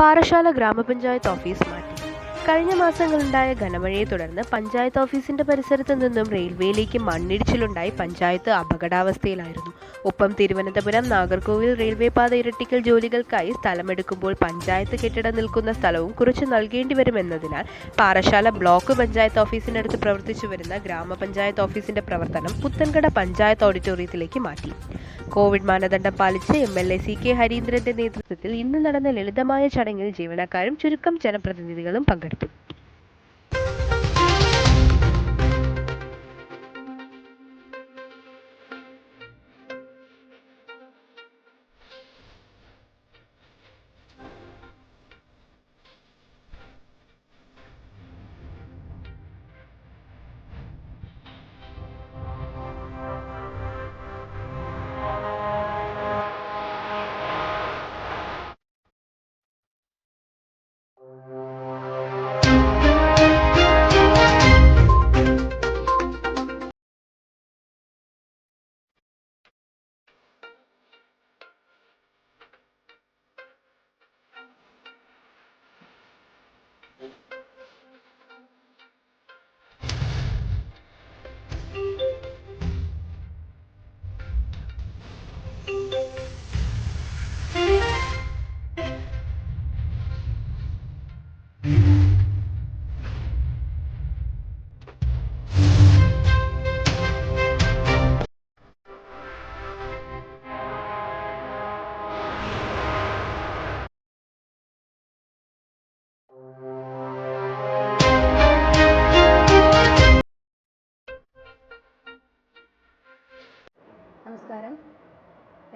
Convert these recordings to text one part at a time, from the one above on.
പാറശാല ഗ്രാമപഞ്ചായത്ത് ഓഫീസ് മാറ്റി. കഴിഞ്ഞ മാസങ്ങളുണ്ടായ ഘനമഴയെ തുടർന്ന് പഞ്ചായത്ത് ഓഫീസിന്റെ പരിസരത്ത് നിന്നും റെയിൽവേയിലേക്ക് മണ്ണിടിച്ചിലുണ്ടായി പഞ്ചായത്ത് അപകടാവസ്ഥയിലായിരുന്നു. ഒപ്പം തിരുവനന്തപുരം നാഗർകോവിൽ റെയിൽവേ പാത ഇരട്ടിക്കൽ ജോലികൾക്കായി സ്ഥലമെടുക്കുമ്പോൾ പഞ്ചായത്ത് കെട്ടിടം നിൽക്കുന്ന സ്ഥലവും കുറച്ച് നൽകേണ്ടി വരുമെന്നതിനാൽ പാറശാല ബ്ലോക്ക് പഞ്ചായത്ത് ഓഫീസിനടുത്ത് പ്രവർത്തിച്ചു വരുന്ന ഗ്രാമപഞ്ചായത്ത് ഓഫീസിന്റെ പ്രവർത്തനം പുത്തൻകട പഞ്ചായത്ത് ഓഡിറ്റോറിയത്തിലേക്ക് മാറ്റി. കോവിഡ് മാനദണ്ഡം പാലിച്ച് MLA CK ഹരീന്ദ്രന്റെ നേതൃത്വത്തിൽ ഇന്ന് നടന്ന ലളിതമായ ചടങ്ങിൽ ജീവനക്കാരും ചുരുക്കം ജനപ്രതിനിധികളും പങ്കെടുത്തു. നമസ്കാരം,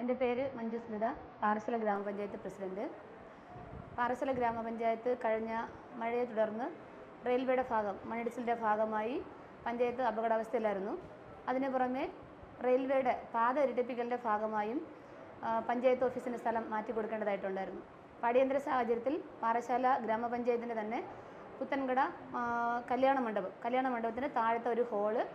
എൻ്റെ പേര് മഞ്ജു സ്മിത, പാറശാല ഗ്രാമപഞ്ചായത്ത് പ്രസിഡന്റ്. പാറശാല ഗ്രാമപഞ്ചായത്ത് കഴിഞ്ഞ മഴയെ തുടർന്ന് റെയിൽവേയുടെ മണ്ണിടിച്ചിലിൻ്റെ ഭാഗമായി പഞ്ചായത്ത് അപകടാവസ്ഥയിലായിരുന്നു. അതിനു പുറമെ റെയിൽവേയുടെ പാത ഇരട്ടിപ്പിക്കലിൻ്റെ ഭാഗമായും പഞ്ചായത്ത് ഓഫീസിൻ്റെ സ്ഥലം മാറ്റിക്കൊടുക്കേണ്ടതായിട്ടുണ്ടായിരുന്നു. അടിയന്തര സാഹചര്യത്തിൽ പാറശാല ഗ്രാമപഞ്ചായത്തിൻ്റെ തന്നെ പുത്തൻകട കല്യാണ മണ്ഡപത്തിന് താഴത്തെ ഒരു ഹോള്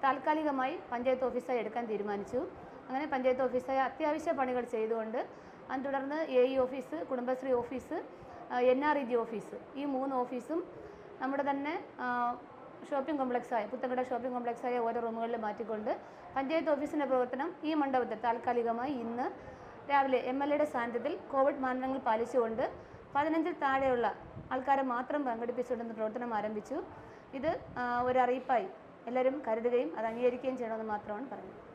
താൽക്കാലികമായി പഞ്ചായത്ത് ഓഫീസായി എടുക്കാൻ തീരുമാനിച്ചു. അങ്ങനെ പഞ്ചായത്ത് ഓഫീസായ അത്യാവശ്യ പണികൾ ചെയ്തുകൊണ്ട് അതിനെ തുടർന്ന് AE office, Kudumbashree office, NREG office, ഈ 3 ഓഫീസും നമ്മുടെ തന്നെ ഷോപ്പിംഗ് കോംപ്ലക്സായ പുത്തൻകട ഷോപ്പിംഗ് കോംപ്ലക്സായ ഓരോ റൂമുകളിൽ മാറ്റിക്കൊണ്ട് പഞ്ചായത്ത് ഓഫീസിൻ്റെ പ്രവർത്തനം ഈ മണ്ഡപത്തിൽ താൽക്കാലികമായി ഇന്ന് രാവിലെ MLAയുടെ സാന്നിധ്യത്തിൽ കോവിഡ് മാനദണ്ഡങ്ങൾ പാലിച്ചുകൊണ്ട് 15-ൽ താഴെയുള്ള ആൾക്കാരെ മാത്രം പങ്കെടുപ്പിച്ചുകൊണ്ടുള്ള പ്രവർത്തനം ആരംഭിച്ചു. ഇത് ഒരു അറിയിപ്പായി എല്ലാവരും കരുതുകയും അത് അംഗീകരിക്കുകയും ചെയ്യണമെന്ന് മാത്രമാണ് പറയുന്നത്.